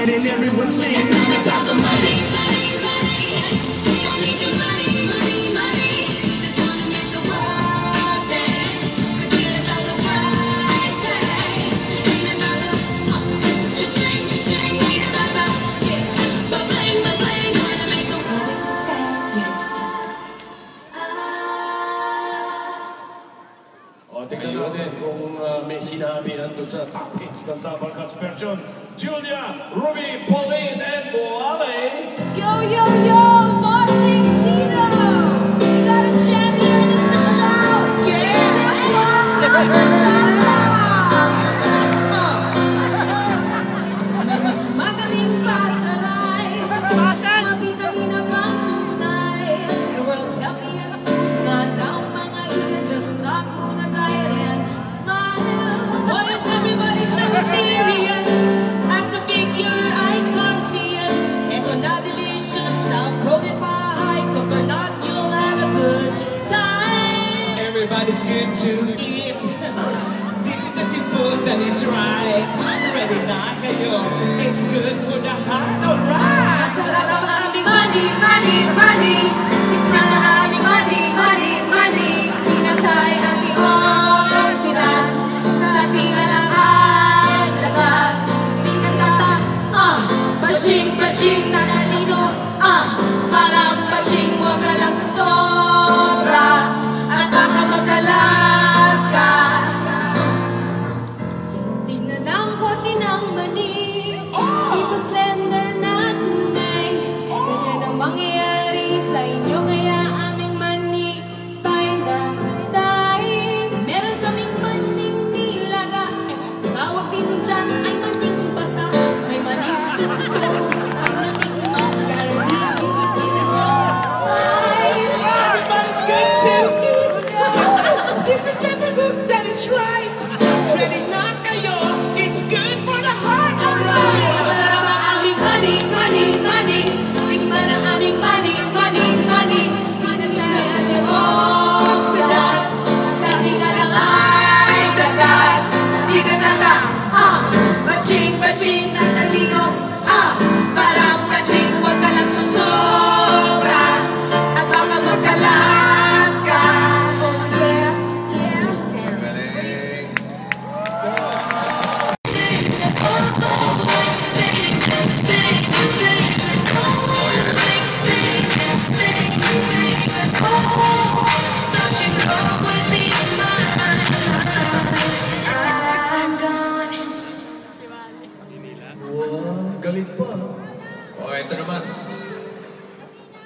And everyone sings. It's all about the money, money, money. We don't need your money, money, money. We just wanna make the world dance. Forget about the price tag. Ain't about the cha-ching, cha-ching. Ain't about the but bling, wanna make the price tag. Tingnan natin kung may sinabi nandun sa top hits ng Double Cuts version. Julia, Ruby, Pauline, and Boale. Yo, yo, yo, Bossing Tito. We got a champion, it's a show. May mas magaling pa sa life. Mabitamin na pang tunay. The world's healthiest food na daw mga iyan. Just stop muna tayo and smile. Why is everybody so serious? That's a figure I can't see us. Eto na delicious, I'll roll it by coconut, you'll have a good time. Everybody's good to eat. This is the food that is right. Ready na kayo? It's good for the heart, alright. Masarap ang aming money, money, money. Tignan ang aming money, money, money. Pinatay ang originals sa ating alang-ang dagat. Tingnan tata, baching, baching, tatalino, parang baching, huwag ka lang sa sobra, at baka magkalat ka. Tingnan ang kote ng mani, di ba slender na tunay? Ganyan ang mangyayari sa inyo, kaya aming mani tayo. Meron kaming maning nilaga, tawag din dyan ay maning basa. May maning suso, pag nating mo, guarantee you will feel it right. Everybody's good to eat. This is the food that is right. Ready na kayo? It's good for the heart, alright. Masarap ang aming money, money, money. Tingnan ang aming money, money, money. Pinatay ang emotions sa ating alang-ay dagat. Di ka taga, baching, baching, tatalino, parang baching, huwag ka lang susobra, at baka magkalat ka. Oh yeah, yeah. Galing. I'm gone. Wow, galit pa. Ito naman.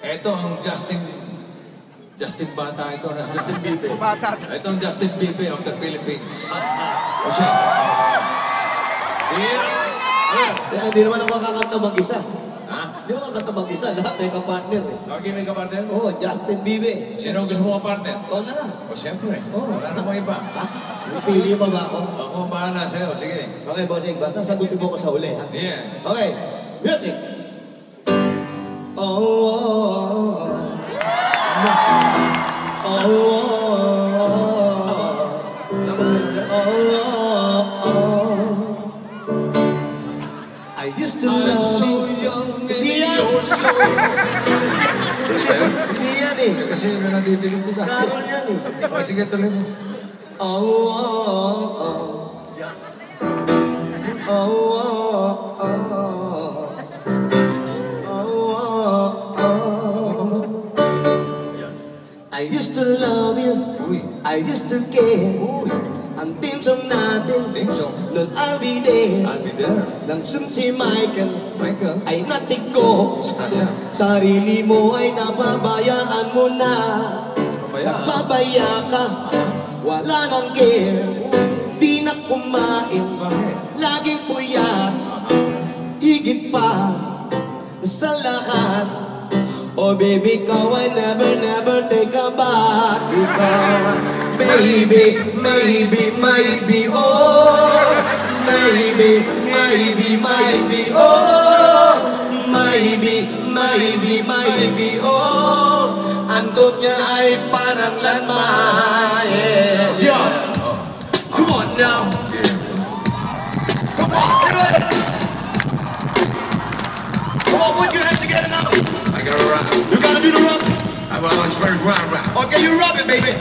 Ito ang Justin Bata. Ito na Justin Bieber. Ito ang Justin Bieber of the Philippines. O siya. Hindi naman ako kakanta mag-isa. Ha? Hindi ako kakanta mag-isa. Lahat may kapartner eh. Lagi may kapartner? Oo, Justin Bieber. Sino ang gusto mo partner? Ikaw na lang. O siyempre. Wala namang iba. Ha? Pili pa ba ako? Ako ang bahala sa'yo. Sige. Okay, bossing. Basta sagutin mo ko sa uli, ha? Yeah. Okay. Music. Oh, oh, oh. Oh, oh, oh. Tapos sa'yo yan? Oh, oh, oh. I used to love you. young and Hindi yan. you're so... Hindi yan eh. Kasi yun na natitigil ko dati. Carol yan eh. O sige, tuloy mo. Oh, oh, oh. Oh, oh, oh. Oh, oh, oh. I used to love you. Uy. I used to care. Uy. Ang team song natin. Team song. Nun I'll be there. I'll be there. Nang si Michael Michael. ay natig ko. Asya. Sarili mo ay napabayaan mo na. Papaya. Nagpabaya ka. Wala nang care. Di na kumain. Bakit? Laging puyat. Higit pa sa lahat. Oh baby, ikaw ay never, never take a back. Ikaw, maybe, maybe, maybe, oh. Maybe, maybe, maybe, oh. Maybe, maybe, maybe, oh. Antot niya ay parang lanmay. Yeah. Come on now. Come on, do it. on, put your hands together now. I gotta rap. You gotta do the rap. I want to first rap. Okay, you rap it, baby.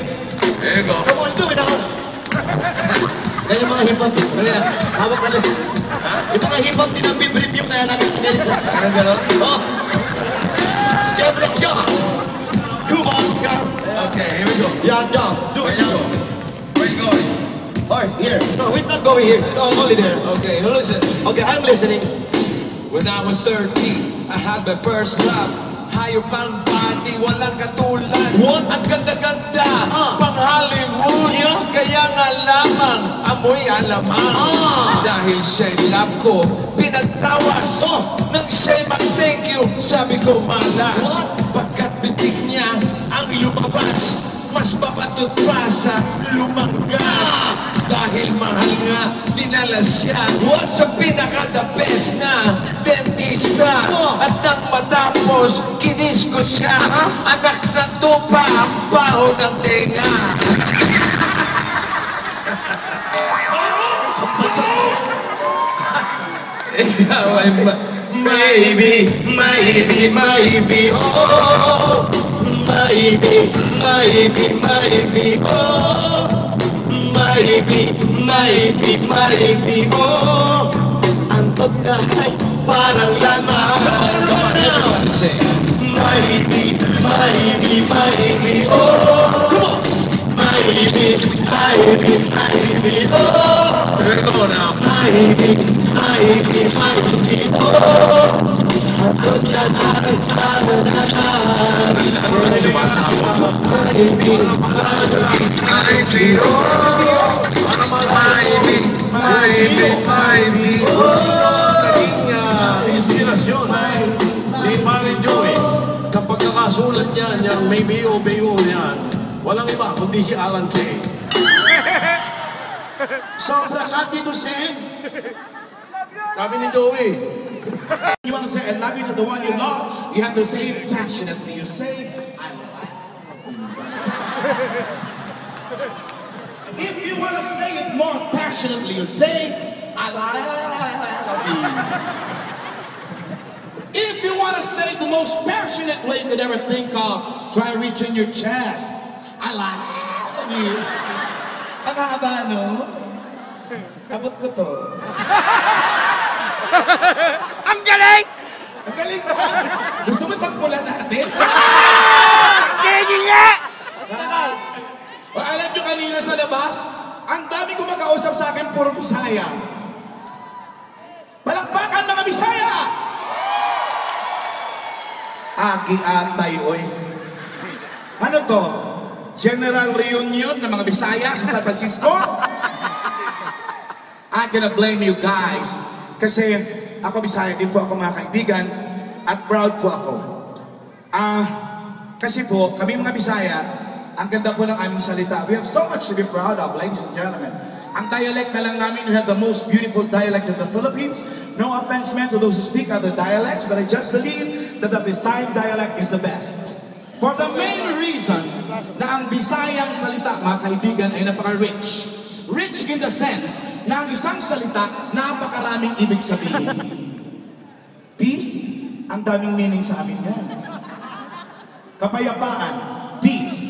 There you go. Come on, do it now. Kaya yung mga hip-hop. Hawak ka lang. Yung mga hip-hop din ang bibrip yung kaya namin sa ganito. Parang gano'n? Oh. Siyempre, yeah. Come on, yeah. Okay, here we go. Yeah, yeah. Do it Where you now. go? Where you going? Alright, here. No, we're not going here. No, only there. Okay, well, listen. Okay, I'm listening. When I was 13, I had my first love. Hayop ang body, walang katulad. What? Ang ganda-ganda, Ah. pang Hollywood. Yeah. Kaya nga lamang, amoy alamang. Ah. Dahil siya'y love ko, pinagtawas. Oh. Nang siya'y mag-thank you, sabi ko malas. Pagkat bibig niya ang lumabas, mas mapatot pa sa lumangga. Dahil mahal nga, dinala siya sa pinaka-the best na dentista. At nang matapos, kinis ko siya. Anak ng tupa, ang baho ng tenga. Ikaw ay Maybe, maybe, maybe, oh. Maybe, maybe, maybe, oh. Maybe, maybe, maybe, oh. Ang pagkahay parang lamang. everybody say, Maybe, maybe, maybe, oh. Come on. Maybe, maybe, maybe, oh. here we go now. Maybe, maybe, maybe, oh. Ang pagkahay parang lamang. Maybe, Maybe, oh. Maybe, Naging inspirasyon ni Pare Joey. Kapag nakasulat niya niyang may B.O. niyan, walang iba kundi si Alan Kay. sobra ka dito, Sen. Sabi ni Joey, You want to say I love you to the one you love, you have to say it passionately. You say, I love you. If you want to say it more passionately, you say, I love you. If you want to say the most passionate way you could ever think of, try reaching your chest. I love you. Ang haba, no? Abot ko to. Ang galing! Ang galing ba? Gusto mo sampulan natin? Sige nga! O alam nyo kanina sa labas, ang dami kumakausap sa akin puro Bisaya. Palakpakan mga Bisaya! Agi atay, oy. Ano to? General reunion ng mga Bisaya sa San Francisco? I'm gonna blame you guys. Kasi ako Bisaya din po ako mga kaibigan at proud po ako. Kasi po, kami mga Bisaya, ang ganda po ng aming salita. We have so much to be proud of, ladies and gentlemen. Ang dialect na lang namin, we have the most beautiful dialect in the Philippines. No offense meant to those who speak other dialects, but I just believe that the Visayan dialect is the best. For the main reason na ang Bisayang salita, mga kaibigan, ay napaka-rich. Rich in the sense na ang isang salita, napakaraming ibig sabihin. Peace, ang daming meaning sa amin yan. Kapayapaan, peace.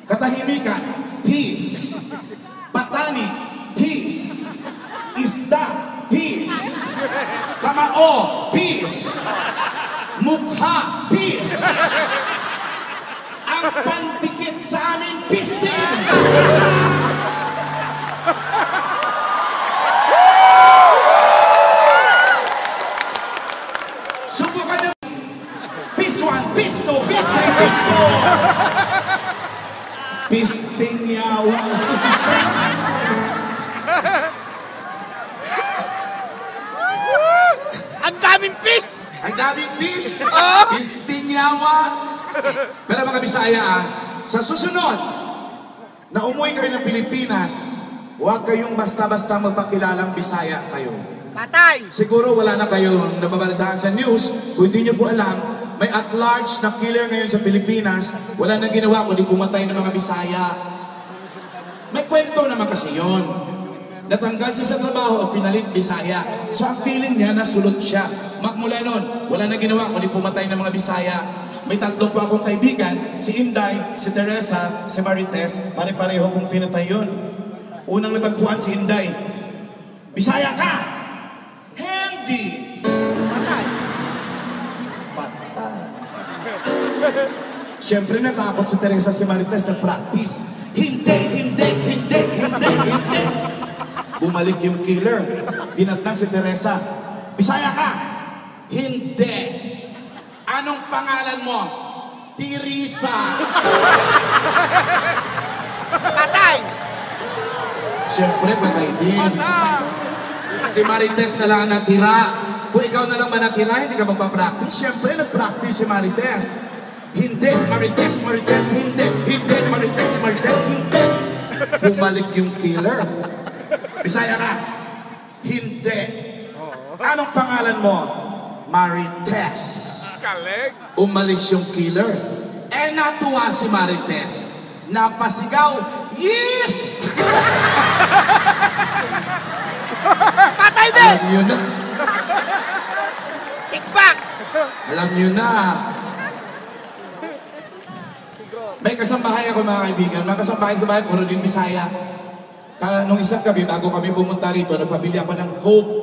Katahimikan, peace. Patani, peace. Isda, peace. Kamao, peace. Mukha, peace. Ang pantikit sa amin, peace din. Subukan na. Peace 1, peace 2, peace 3, peace 4. Pisting yawa. Ang daming peace! Ang daming peace. Pisting yawa. Pero mga Bisaya, sa susunod na umuwi kayo ng Pilipinas, huwag kayong basta-basta magpakilalang Bisaya kayo. Patay! Siguro wala na kayong nababalitaan sa news. Kung hindi nyo po alam, may at-large na killer ngayon sa Pilipinas. Wala nang ginawa kundi pumatay ng mga Bisaya. May kwento naman kasi yun. Natanggal siya sa trabaho at pinalit Bisaya. So ang feeling niya, nasulot siya. Magmula nun, wala na ginawa kundi pumatay ng mga Bisaya. May tatlo po akong kaibigan, si Inday, si Teresa, si Marites, pare-pareho kong pinatay yun. Unang natagpuan si Inday, Bisaya ka! Hindi! Patay! Patay. Siyempre natakot si Teresa, si Marites, nag-practice. Hindi! Bumalik yung killer. Binatang si Teresa. Bisaya ka? Hindi. Anong pangalan mo? Teresa. Patay! Siyempre, patay din. Si Marites na lang natira. Kung ikaw na lang manatira, hindi ka magpa-practice. Siyempre, nag-practice si Marites. Hindi, Marites, hindi. Hindi, Marites, hindi. Bumalik yung killer. Bisaya ka? Hindi. Anong pangalan mo? Marites. Umalis yung killer. Eh, natuwa si Marites. Napasigaw, yes! Patay din! Alam nyo na. Tikpak! Alam nyo na. May kasambahay ako mga kaibigan. Mga kasambahay sa bahay, puro din Bisaya. Nung isang gabi, bago kami pumunta rito, nagpabili ako ng Coke.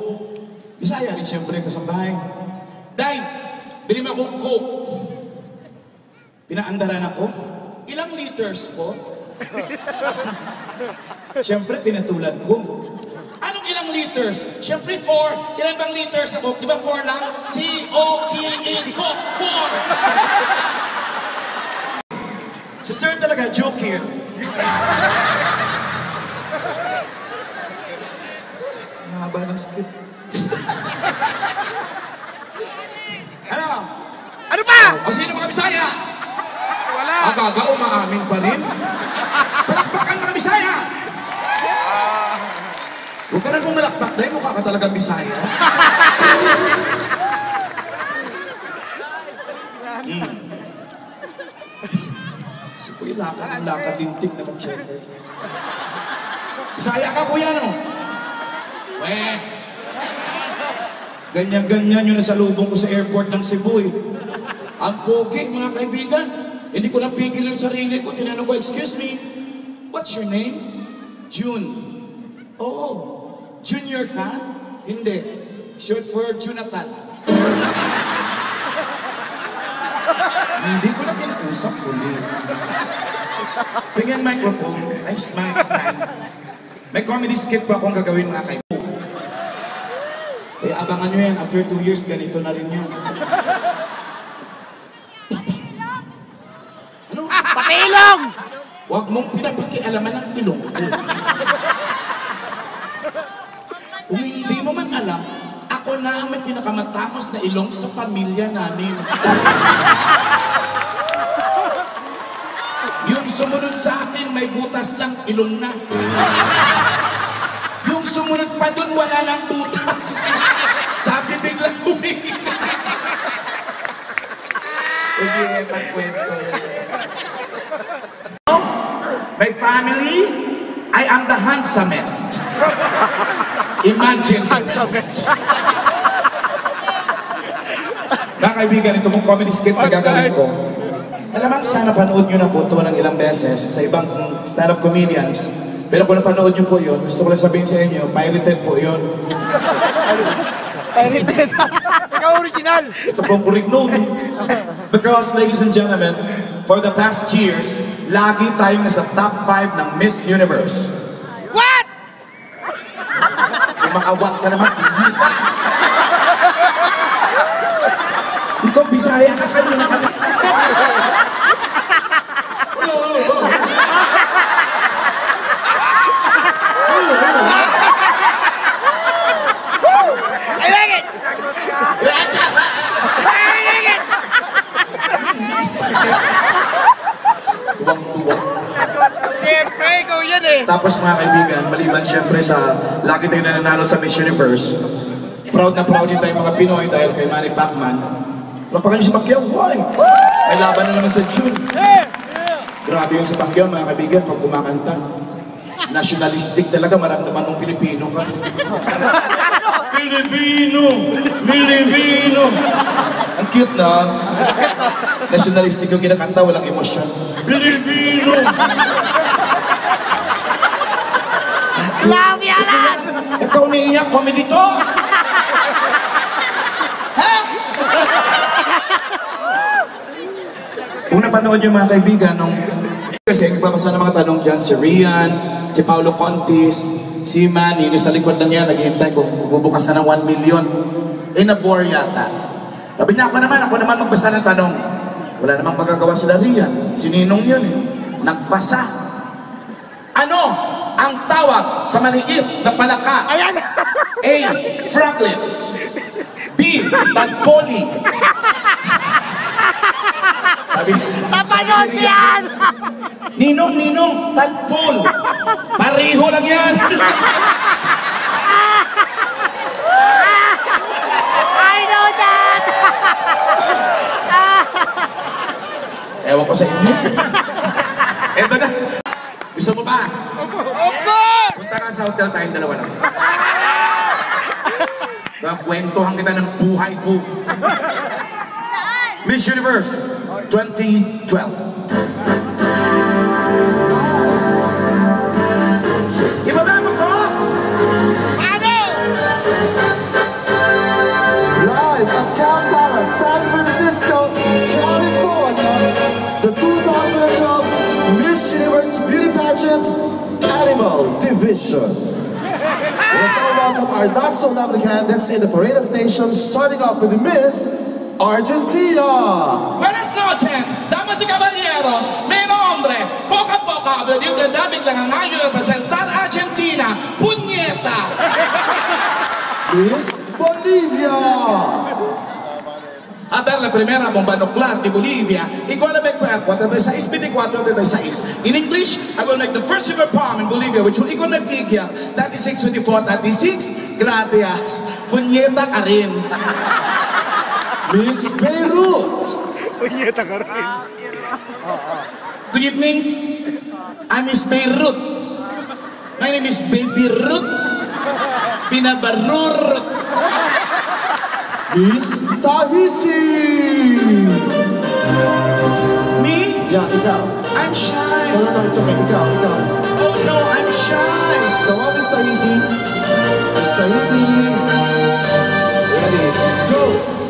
Bisaya rin siyempre kasambahay. Day, bili mo akong Coke. Pinaandaran ako. Ilang liters po? Siyempre, pinatulad ko. Anong ilang liters? Siyempre, 4. Ilan bang liters sa Coke? Di ba 4 lang? C-O-K-E, Coke, 4. Si Sir talaga, joke here. Mahaba ng script. Ano? Ano pa? O sino mga Bisaya? Wala. Agaga, umaamin pa rin. Palakpakan mga Bisaya! Huwag ka na pong malakpak dahil mukha ka talagang Bisaya. Si Kuya lakad lintik na kag-checker. Bisaya ka, Kuya, no? Weh! Ganyan-ganyan yung nasalubong ko sa airport ng Cebu, eh. Ang pogi, mga kaibigan. Hindi ko napigil ang sarili ko. Tinanong ko, excuse me, what's your name? June. Oo. Junior ka? Hindi. Short for Jonathan. Hindi ko na kinausap ulit. Tingnan microphone. Ay, mic stand. May comedy skit po akong gagawin mga kaibigan. Kaya abangan nyo yan. After 2 years, ganito na rin yan. Ano? Pakiilong! Huwag mong pinapakialaman ang ilong ko. Kung hindi mo man alam, ako na ang may pinakamatamos na ilong sa pamilya namin. Yung sumunod sa akin, may butas lang, ilong na. Yung sumunod pa dun, wala nang butas. Sabi biglang humingin. Hindi, pagkwento. My family, I am the handsomest. Imagine handsomest. Mga kaibigan, ito mong comedy skit na gagawin ko. Malamang sana panood nyo na po ito ng ilang beses sa ibang stand-up comedians. Pero kung napanood nyo po yun, gusto ko lang sabihin sa inyo, pirated po yun. Pirated? Ikaw original! Ito pong original. Because, ladies and gentlemen, for the past years, lagi tayong nasa top 5 ng Miss Universe. What? May makawak ka naman. Ikaw, Bisaya ka kanina ka. I like it! I like it! Tuwang-tuwa. Siyempre, ikaw yan eh! Tapos mga kaibigan, maliban siyempre sa lagi tayo nananalo sa Miss Universe, proud na proud din tayo mga Pinoy dahil kay Manny Pacman. Lapakan niyo si Pacquiao, why? May laban na naman sa June. Grabe yung si Pacquiao mga kaibigan pag kumakanta. Nationalistic talaga, maramdaman ng Pilipino ka. Pilipino! Pilipino! Ang cute na. Nationalistic yung kinakanta, walang emosyon. Pilipino! Love yan! Ikaw umiiyak, comedy to! Ha? Una panood yung mga kaibigan nung... Kasi nagbabasa ng mga tanong dyan, si Rian, si Paulo Contis, si Manny, yung sa likod lang yan, naghihintay kung bubukas na ng 1 million. Eh, na-bore yata. Sabi niya, ako naman magbasa ng tanong. Wala namang magagawa sila Rian. Si Ninong yun eh. Nagbasa. Ano ang tawag sa maliit na palaka? Ayan! A. Franklin. B. Tadpoli. Sabi, Napanood yan! Ninong, tadpol. Pareho lang yan. I know that! Ewan ko sa inyo. Eto na. Gusto mo ba? Opo! Punta ka sa hotel tayong dalawa lang. Kwentuhan kita ng buhay ko. Miss Universe 2012. Ibaba mo ko! Live at Camp Para, San Francisco, California, the 2012 Miss Universe Beauty Pageant Animal Division. Let's all welcome our not-so-lovely candidates in the Parade of Nations, starting off with Miss Argentina. Buenas noches, damas y caballeros. Mi nombre, poco a poco, venido de David Langanayo de representar Argentina. ¡Puñeta! Miss Bolivia. A dar la primera bomba nuclear de Bolivia. Igual a mi cuerpo, 36-24-36. In English, I will make the first sugar palm in Bolivia, which will equal my figure 36-24-36. Gracias. Puñeta ka rin. Miss Beirut. Good evening. I'm Miss Beirut. My name is Baby Ruth. Binabarur. Miss Tahiti. Me? Yeah, ikaw. I'm shy. No, it's okay. Ikaw. Oh no, I'm shy. Come on, Miss Tahiti. Miss Tahiti. Ready, go.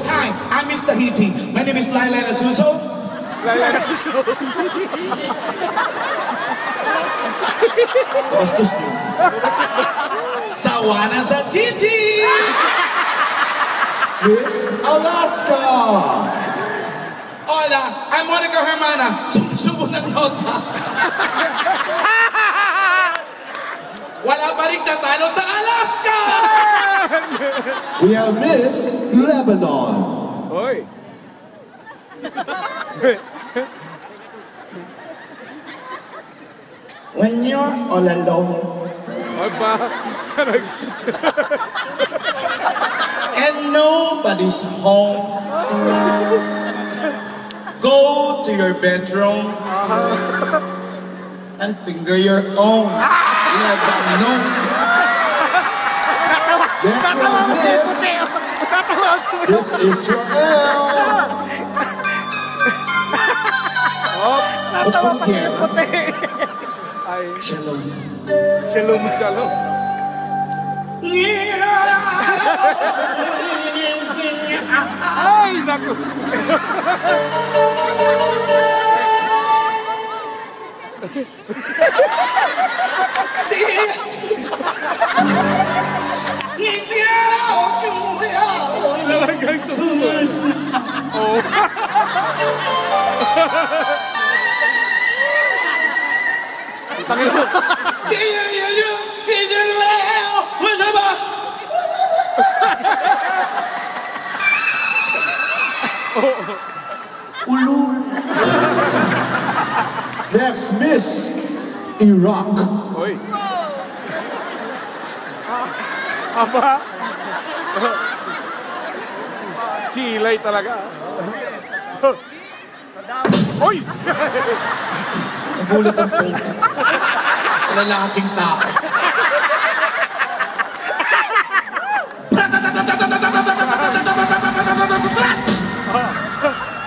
Hi, I'm Miss Tahiti. My name is Laila Nasuso. Bastos niyo. Sawana sa titi. Miss Alaska. Hola, I'm Monica Hermana. Sumusubo ng nota. Wala pa rin tatalo sa Alaska! We have Miss Lebanon. Oy! When you're all alone Ay ba? and nobody's home, go to your bedroom and finger your own. Never know. Next one, Miss. Miss Israel. Open here. Ay, Shalom. shalom. Ay, naku. Talagang tutuwas. Oh. Next, Miss Iraq. Oy. Aba. Kilay talaga. Oy! Nagulat ang po. Lalaking tao.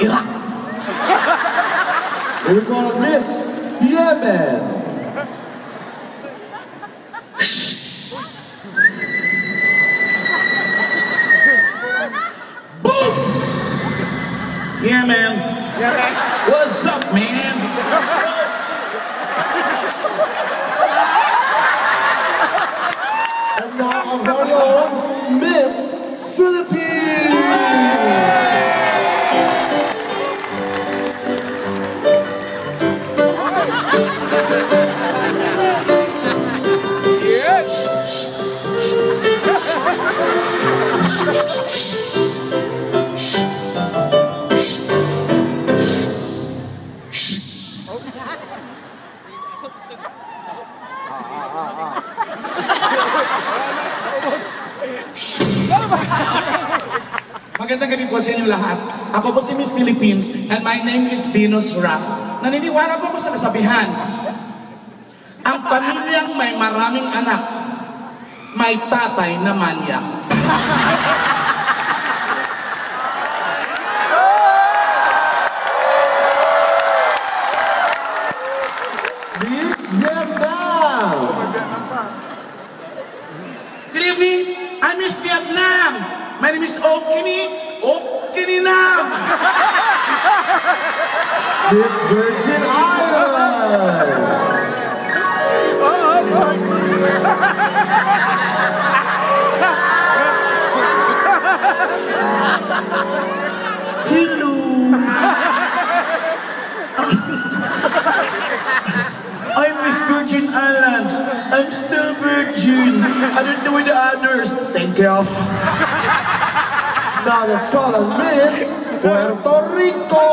Iraq. And we call it Miss Yemen. Yeah, man. What's up, man? And now our very own Miss Philippines. Magandang gabi po sa inyo lahat. Ako po si Miss Philippines and my name is Venus Rock. Naniniwala po ako sa kasabihan. Ang pamilyang may maraming anak, may tatay na manyak. Miss Vietnam. Good evening, I'm Miss Vietnam. My name is Okininam. Miss Virgin Islands. Hello. I'm Miss Virgin Islands. I'm still virgin. I don't know the others. Thank you. Now let's call on Miss Puerto Rico.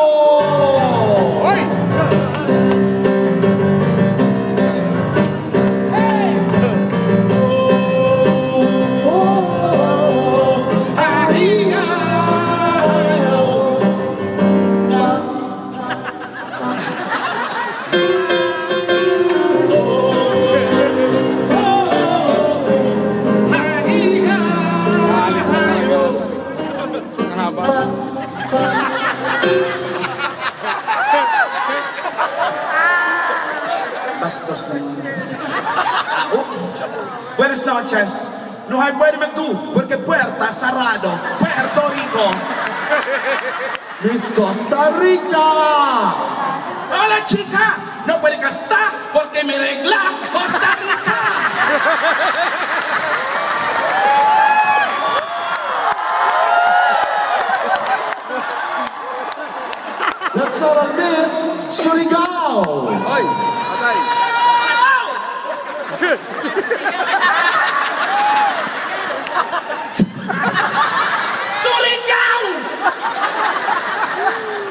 Bastos na yun. Buenas noches. No hay puede tú, porque puerta cerrado. Puerto Rico. Miss Costa Rica. Hola chica, no puede gastar porque me regla Costa Rica. Let's call on Miss Surigao. Surigao!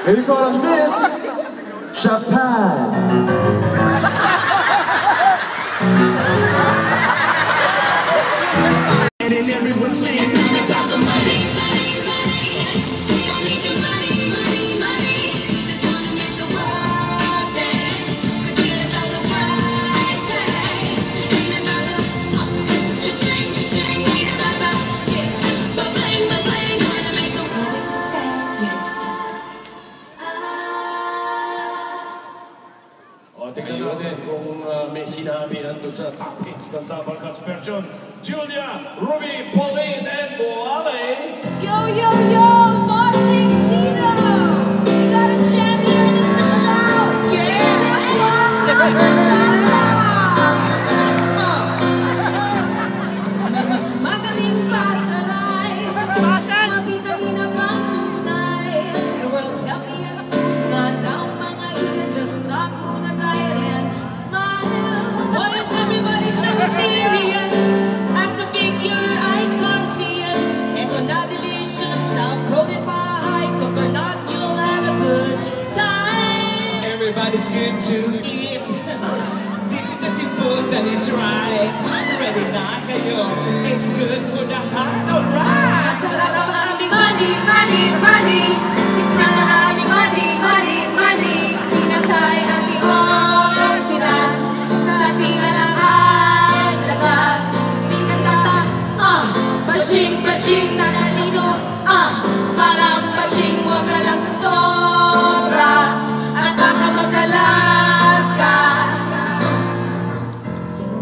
And we call on Miss Japan. It's all about the money, money, money. We don't need your money, money, money. We just wanna make the world dance. Forget about the price tag. Ain't about the cha-ching, cha-ching. Ain't about the ba-bling, ba-bling. Wanna make the price tag, O, tingnan natin kung may sinabi nandun sa top hits ng Double Cuts version. Julia, Ruby, Pauline, and Boale. Yo, yo, yo, Bossing Tito! We got a champion, it's a show! May mas magaling pa sa life. Mabita-bina pang tunay. The world's healthiest food na daw mga iyan. Just stop muna diet and smile. Why is everybody so serious? That's a figure I can't see us. Eto na delicious, I'll throw it by coconut, you'll have a good time. Everybody's good to eat. This is the food that is right. Ready na kayo. It's good for the heart. Alright! Masarap ang aming money, money, money. Tignan ang aming money, money, money. Pinatay ang Pinoy sinas sa ating alam Paching na talino, parang paching, huwag ka lang sa sobra, at baka magkalat ka.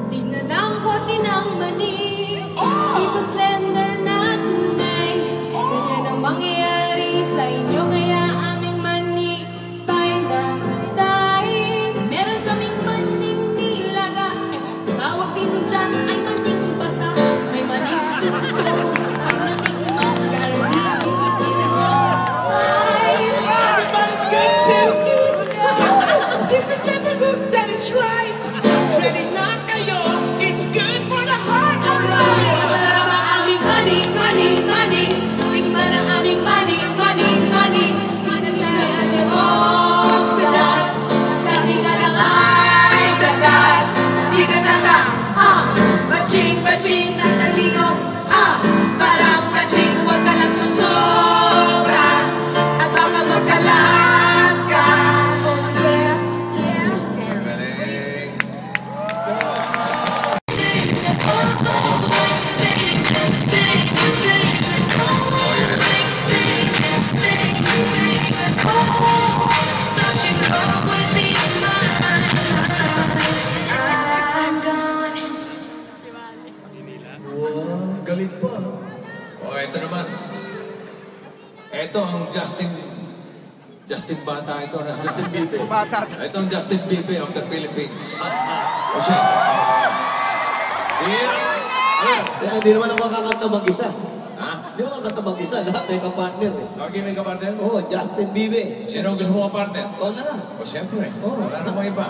Tignan ang kote ng mani, di ba slender na tunay? Ganyan ang mangyayari sa inyo, kaya aming mani tayo. Meron kaming maning nilaga, tawag din dyan ay maning basa. May maning sumsum, pag natikman, guarantee you will feel it right. Everybody's good to eat. This is the book that is right. Ready na kayo, it's good for the heart, alright. Masarap ang aming money, money, money. Tingnan ang aming money, money, money. Pinaglalaan niyo sa dance. Sa hinga ng ay dagat. Di ka taga, Paching, paching na talino, parang paching, huwag ka lang susobra, at baka magkalat ka. Oh yeah, yeah. Galing. I'm gone. Wow, galit pa. Oh, ito naman. Ito ang Justin Bata ito na. Justin Bieber. Ito ang Justin Bieber of the Philippines. O siya. Kaya hindi naman ako kakanta mag-isa. Ha? Hindi ako kakanta mag-isa. Lahat may kapartner eh. Okay, may kapartner? Oo, Justin Bieber. Sino ang gusto mo partner? Ikaw na lang. O siyempre. Wala namang iba.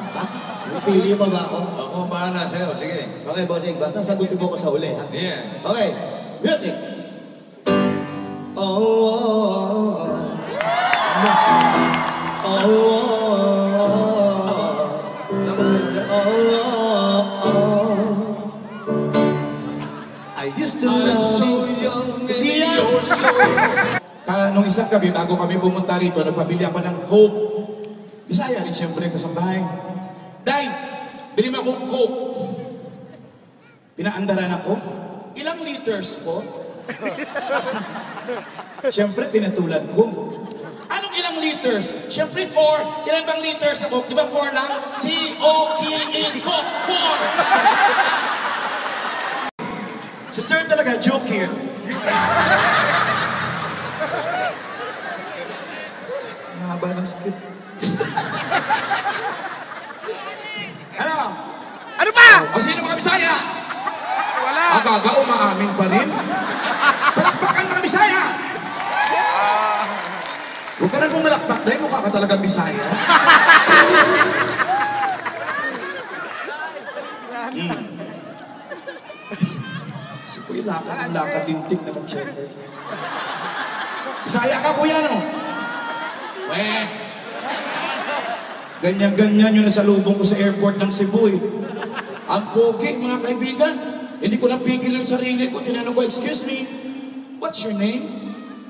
Pili pa ba ako? Ako ang bahala sa'yo. Sige. Okay, bossing. Basta sagutin mo ko sa uli, ha? Yeah. Okay, music. Oh, oh, oh, oh. Oh, oh, oh. Dapat sa'yo ulit. Oh, oh, oh. I used to love you. Nung isang gabi, bago kami pumunta rito, nagpabili ako ng Coke. Bisaya rin siyempre kasambahay. Day, bili mo akong Coke. Pinaandaran ako. Ilang liters po? Siyempre, pinatulan ko. Anong ilang liters? Siyempre, 4. Ilan bang liters sa Coke? Di ba 4 lang? C-O-K-E, Coke, 4. Si Sir talaga, joke here. Mahaba ng script. Ano? Ano pa? O sino mga Bisaya? Wala. Agaga, umaamin pa rin. Palakpakan mga Bisaya! Huwag ka na pumalakpak dahil mukha ka talagang Bisaya. Si Kuya lakad ang lakad lintik na mag-checker. Bisaya ka, Kuya, no? Weh. Ganyan-ganyan yung nasalubong ko sa airport ng Cebu eh. Ang pogi, mga kaibigan. Hindi ko napigil ang sarili ko. Tinanong ko, excuse me, what's your name?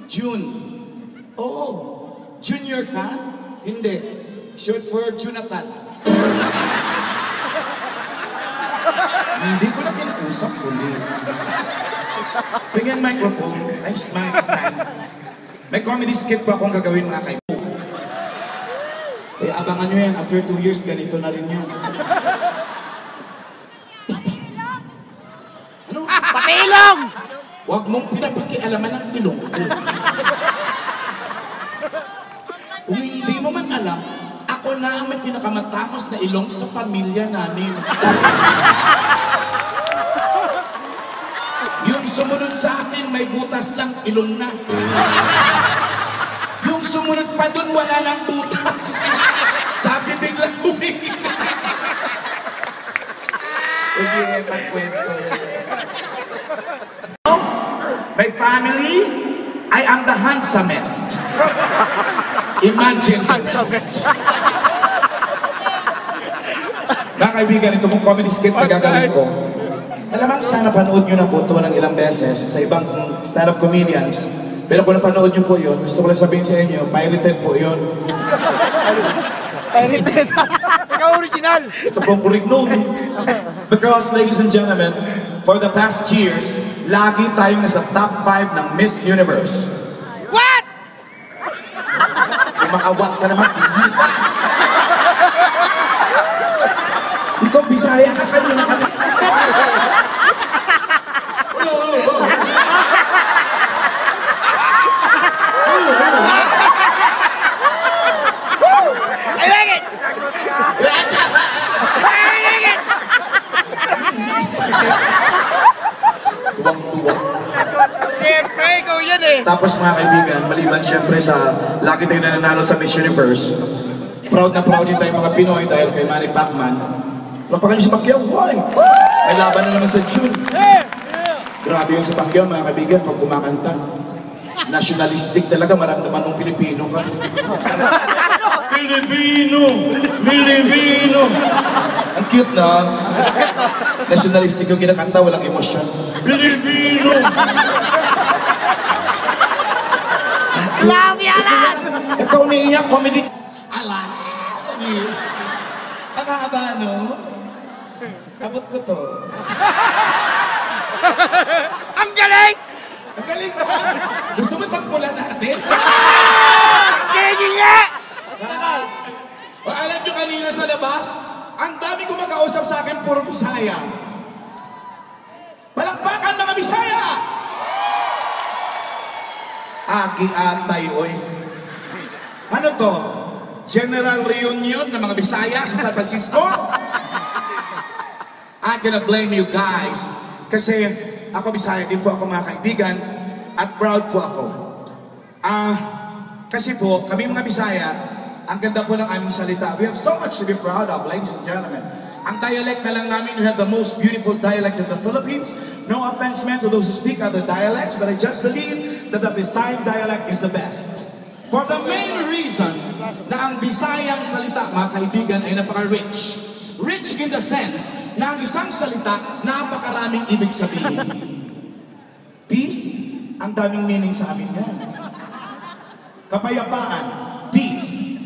June. Oo. Junior ka? Hindi. Short for Jonathan. Hindi ko na kinausap ulit. Tingnan microphone. Ay, mic stand. May comedy skit pa akong gagawin, mga kaibigan. Kaya abangan nyo yan, after 2 years, ganito na rin yan. Ano? Patilong! Huwag mong pinapakialaman ang ilong ko. Kung hindi mo man alam, ako na ang may pinakamatamos na ilong sa pamilya namin. Yung sumunod sa akin, may butas lang, ilong na. Yung sumunod pa dun, wala nang butas. Sabi biglang humingi. Hindi, pagkwento. My family, I am the handsomest. Imagine. Handsomest. Mga kaibigan, ito mong comedy skit na gagawin ko. Alamang sana panood nyo na po ito ng ilang beses sa ibang stand-up comedians. Pero kung napanood nyo po yun, gusto ko lang sabihin sa inyo, pirated po yun. Pirated. Ikaw original. Ito pong original. Because, ladies and gentlemen, for the past years, lagi tayong nasa top 5 ng Miss Universe. What? Kung makawak ka naman, ikaw, Bisaya ka kanina ka. I like it! I like it! Tuwang-tuwa. Siyempre, ikaw yan eh. Tapos mga kaibigan, maliban syempre sa lagi tayong nananalo sa Miss Universe, proud na proud din tayong mga Pinoy dahil kay Manny Pacman. Lapakan niyo si Pacquiao, why? May laban na naman sa June. Grabe yung si Pacquiao mga kaibigan pag kumakanta. Nationalistic talaga, maramdaman mong Pilipino ka. Pilipino! Pilipino! Ang cute na. Nationalistic yung kinakanta, walang emosyon. Pilipino! Love ya lang! Ikaw umiiyak, comedy. Ala! Ang haba, no? Abot ko to. Ang galing! Ang galing na! Gusto mo sampulan natin? Sige nga! O alam nyo kanina sa labas, ang dami kumakausap sa akin, puro Bisaya. Palakpakan mga Bisaya! Agi atay, oy. Ano to? General reunion ng mga Bisaya sa San Francisco? I cannot blame you guys. Kasi ako Bisaya din po ako mga kaibigan at proud po ako. Kasi po, kami mga Bisaya, ang ganda po ng aming salita. We have so much to be proud of, ladies and gentlemen. Ang dialect na lang namin, we have the most beautiful dialect in the Philippines. No offense meant to those who speak other dialects, but I just believe that the Visayan dialect is the best. For the main reason na ang Bisayang salita, mga kaibigan, ay napaka-rich. Rich in the sense na ang isang salita, napakaraming ibig sabihin. Peace, ang daming meaning sa amin yan. Kapayapaan, peace.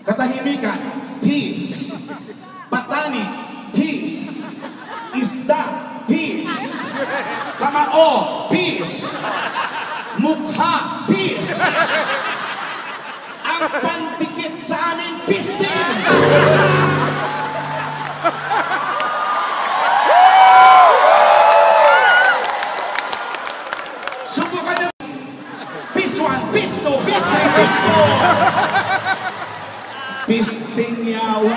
Katahimikan, peace. Patani, peace. Isda, peace. Kamao, peace. Mukha, peace. Ang pantikit sa amin, peace din. Subukan na. Peace 1, peace 2, peace 3, peace 4. Pisting yawa.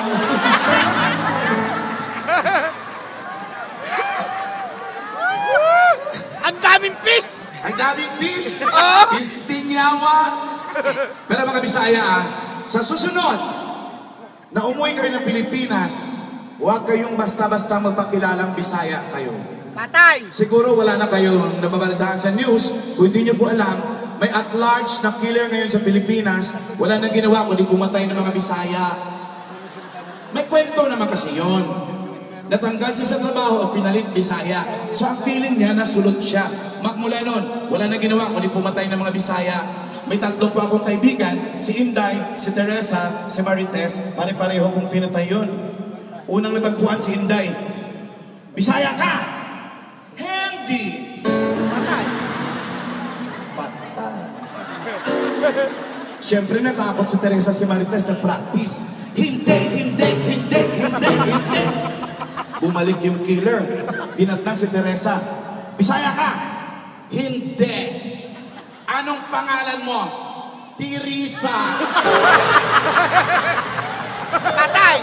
Ang daming peace! Ang daming peace. Pisting yawa. Pero mga Bisaya, sa susunod na umuwi kayo ng Pilipinas, huwag kayong basta-basta magpakilalang Bisaya kayo. Patay! Siguro wala na kayong nababalitaan sa news. Kung hindi nyo po alam, may at-large na killer ngayon sa Pilipinas. Wala nang ginawa kundi pumatay ng mga Bisaya. May kwento naman kasi yun. Natanggal siya sa trabaho at pinalit Bisaya. So ang feeling niya, nasulot siya. Magmula nun, wala nang ginawa kundi pumatay ng mga Bisaya. May tatlo po akong kaibigan, si Inday, si Teresa, si Marites. Pare-pareho kong pinatay yun. Unang natagpuan si Inday. Bisaya ka! Hindi! Patay! Patay. Siyempre natakot si Teresa, si Marites na practice. Hindi, hindi, hindi, hindi, hindi. Bumalik yung killer. Dinatnan si Teresa. Bisaya ka? Hindi. Anong pangalan mo? Teresa. Patay!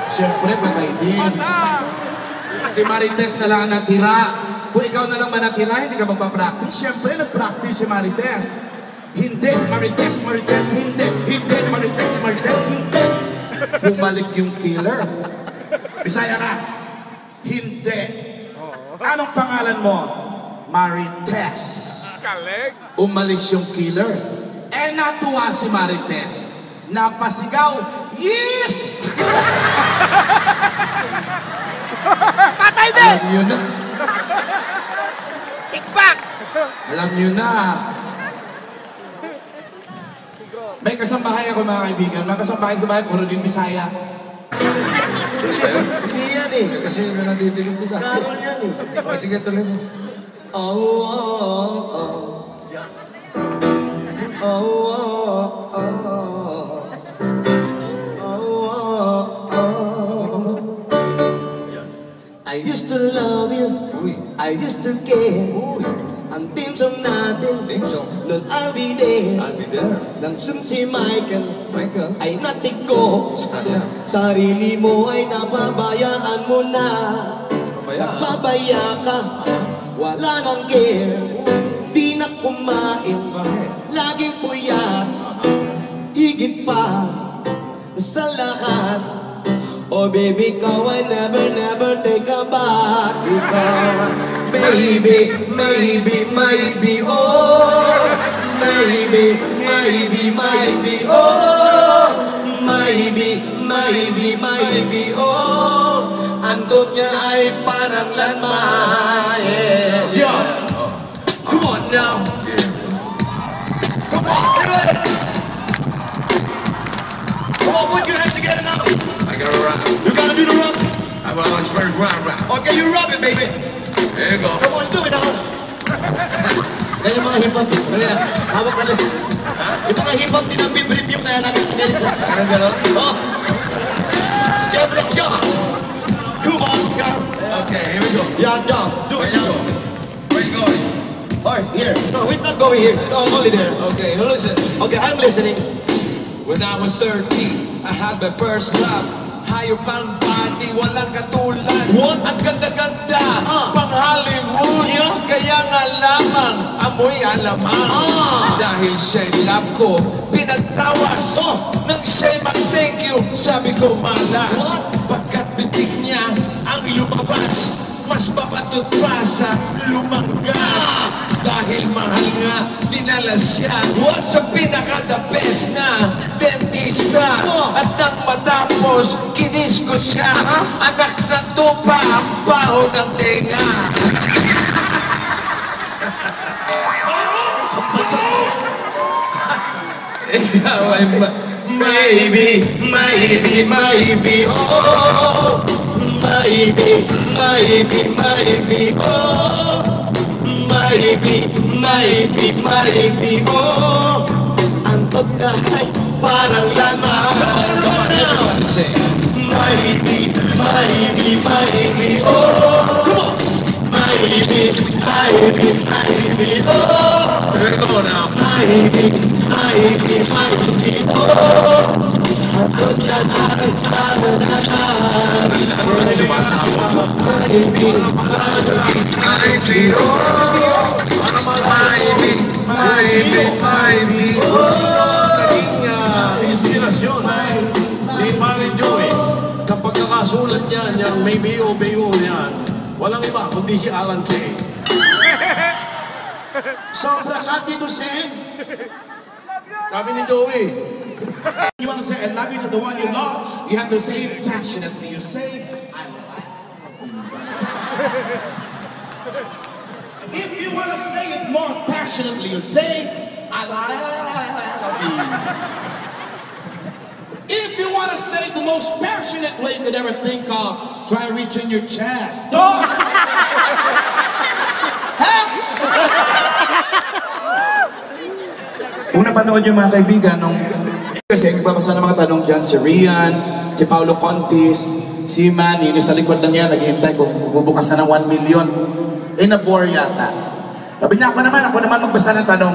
Siyempre patay din. Si Marites na lang ang natira. Kung ikaw na lang manatira, hindi ka magpa-practice. Siyempre, nag-practice si Marites. Hindi, Marites, Marites, hindi. Hindi, Marites, Marites, hindi. Bumalik yung killer. Bisaya ka? Hindi. Anong pangalan mo? Marites. Umalis yung killer. Eh, natuwa si Marites. Napasigaw, yes! Patay din! Alam nyo na. Tikpak! Alam nyo na. May kasambahay ako mga kaibigan. Mga kasambahay sa bahay, puro din Bisaya. Hindi yan eh. Kasi yun na natitigil ko dati. Karol yan eh. O, sige, tuloy mo. Oh, oh, oh. Oh, oh, oh. Oh, oh, oh. I used to love you. I used to care. Ang team song natin, nun I'll be there. Nang si Michael ay natig ko. Sarili mo ay napabayaan mo na. Nagpabaya ka, wala nang care. Di na kumain, laging puyat. Higit pa sa lahat. Oh baby, ikaw I never, never take a back. Ikaw, maybe, maybe, maybe, oh. Maybe, maybe, maybe, oh. Maybe, maybe, maybe, oh. Antot niya ay parang lanman. Yeah. Come on now. Come on, do it. Come on, put your hands together now. I gotta rap. You gotta do the rap. I want to first rap. Okay, you rap it, baby. There you go. Come on, do it now. Yan yung mga hip-hop. Hawak ka lang. Yung mga hip-hop din ang bibrip yung kaya namin sa ganito. Parang gano'n? Oh. Siyempre, yeah. Come on, yeah. Okay, here we go. Yeah, yeah. Do it now. Where you going? Alright, here. No, we're not going here. No, only there. Okay, listen. Okay, I'm listening. When I was 13, I had my first love. Hayop ang body, walang katulad. What? Ang ganda-ganda, pang Hollywood. Yeah. Kaya nga lamang, amoy alamang. Dahil siya'y love ko, pinagtawas. Nang siya'y mag-thank you, sabi ko malas. Pagkat bitig niya ang lumabas, mas mapatot pa sa lumanggas. Dahil mahal nga, dinala siya sa pinaka-the best na dentista. At nang matapos, kinis ko siya. Anak ng tupa, ang baho ng tenga. Ikaw ay maybe, maybe, maybe, oh. Maybe, maybe, maybe, oh. Maybe, maybe, maybe, oh. Ang pagkahay parang lamang. Maybe, maybe, maybe, oh. Come on. Maybe, maybe, maybe, oh. Here we go now. Maybe, maybe, maybe, oh. Ang pagkahay parang lamang. Maybe, maybe, oh. Maybe, naging inspirasyon ni Paring Joey. Kapag nakasulat niya niyang may biyo-biyo niyan, walang iba kundi si Alan Kay. Sobra ka dito, Sen. Sabi ni Joey, You want to say I love you to the one you love, you have to say it passionately. You say, I love you. If you want to say it more passionately, you say, I love you. If you want to say the most passionate way you could ever think of, try reaching your chest. Dog! Kung napanood yung mga kaibigan nung kasi nagbabasa ng mga tanong dyan, si Rian, si Paulo Contis, si Manny, yung sa likod lang yan, naghihintay kung bubukas na ng 1 million. Na-bore yata. Sabi niya, ako naman magbasa ng tanong.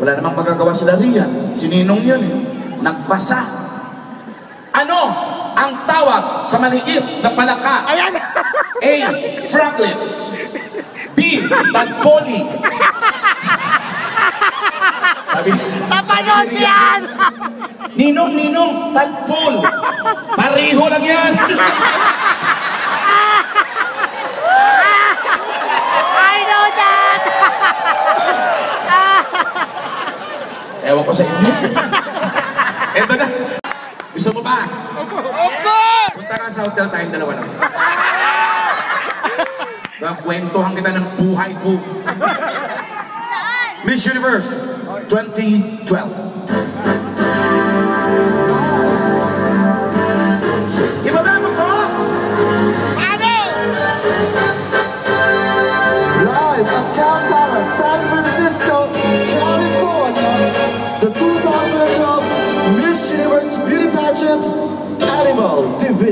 Wala namang magagawa sila Rian. Si Ninong yun eh. Nagbasa. Ano ang tawag sa maliit na palaka? Ayan! A. Froglet. B. Tadpole. Sabi, Papanood yan! Ninong, tadpole. Pareho lang yan. I know that! Ewan ko sa inyo. Eto na. Gusto mo ba? Opo! Punta ka sa hotel tayong dalawa lang. Kwentuhan kita ng buhay ko. Miss Universe 2012. Ibaba mo ko! Ano? Live at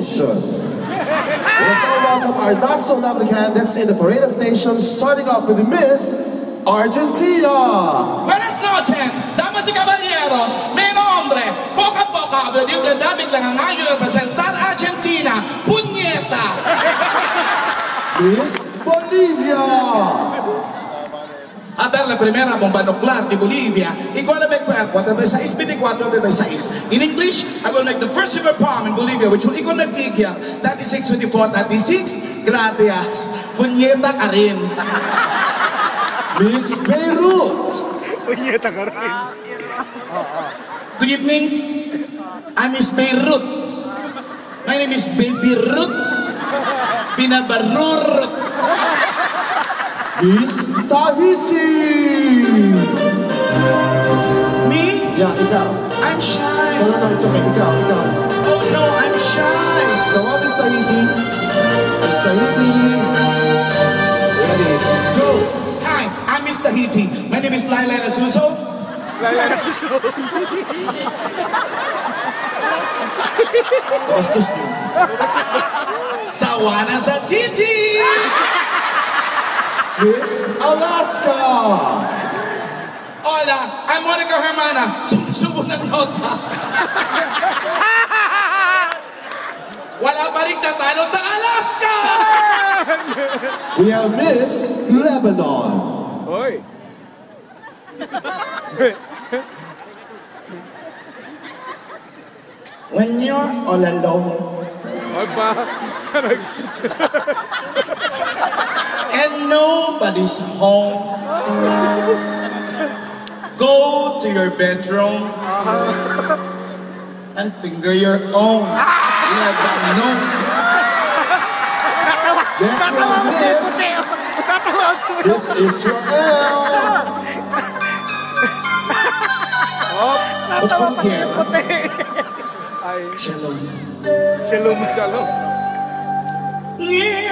Division. Let's all welcome our not so lovely candidates in the Parade of Nations, starting off with Miss Argentina. Buenas noches, damas y caballeros. Mi nombre, poco a poco, de David Langangayo, representar Argentina. Puñeta. Miss Bolivia. A dar la primera bomba nuclear de Bolivia. Igual a mi cuerpo, 36-24-36. In English, I will make the first super bomb in Bolivia, which will equal the figure 36-24-36. Gracias. Puñeta ka rin. Miss Beirut. Good evening. I'm Miss Beirut. My name is Baby Ruth. Binabarur. Miss Tahiti. Me? Yeah, ikaw. I'm shy. No, it's okay. Ikaw. Oh no, I'm shy. Come on, Miss Tahiti. Miss Tahiti. Ready, go. Hi, I'm Miss Tahiti. My name is Laila Nasuso. Bastos niyo. Sawana sa titi. Miss Alaska. Hola, I'm Monica Hermana. Sumusubo ng nota. Wala pa rin tatalo sa Alaska! We have Miss Lebanon. When you're all alone and nobody's home, go to your bedroom and finger your own. Never know. Next one, Miss Israel. Shalom. Shalom. Yeah.